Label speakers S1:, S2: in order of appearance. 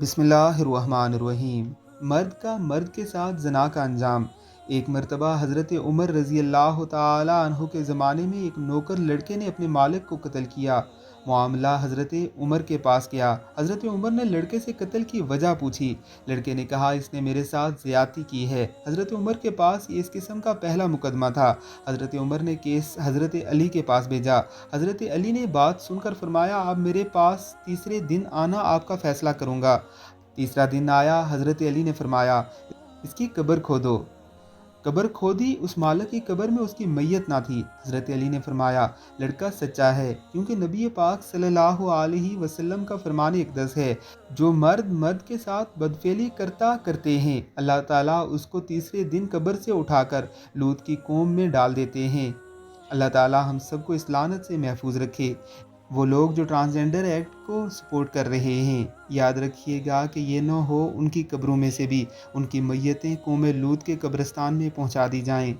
S1: بسم اللہ الرحمن الرحیم۔ مرد کا مرد کے ساتھ زنا کا انجام۔ ایک مرتبہ حضرت عمر رضی اللہ تعالی عنہ کے زمانے میں ایک نوکر لڑکے نے اپنے مالک کو قتل کیا۔ معاملہ حضرت عمر کے پاس گیا۔ حضرت عمر نے لڑکے سے قتل کی وجہ پوچھی۔ لڑکے نے کہا اس نے میرے ساتھ زیادتی کی ہے۔ حضرت عمر کے پاس یہ اس قسم کا پہلا مقدمہ تھا۔ حضرت عمر نے کیس حضرت علی کے پاس بھیجا۔ حضرت علی نے بات سن کر فرمایا آپ میرے پاس تیسرے دن آنا، آپ کا فیصلہ کروں گا۔ تیسرا دن آیا۔ حضرت علی نے فرمایا اس کی قبر کھودو۔ قبر کھودی، اس مالک کی قبر میں اس کی میت نہ تھی۔ حضرت علی نے فرمایا لڑکا سچا ہے، کیونکہ نبی پاک صلی اللہ علیہ وسلم کا فرمان اقدس ہے جو مرد مرد کے ساتھ بدفعلی کرتے ہیں اللہ تعالیٰ اس کو تیسرے دن قبر سے اٹھا کر لوط کی قوم میں ڈال دیتے ہیں۔ اللہ تعالیٰ ہم سب کو اس لعنت سے محفوظ رکھے۔ وہ لوگ جو ٹرانسجنڈر ایکٹ کو سپورٹ کر رہے ہیں، یاد رکھیے گا کہ یہ نہ ہو ان کی قبروں میں سے بھی ان کی میتیں قوم لوط کے قبرستان میں پہنچا دی جائیں۔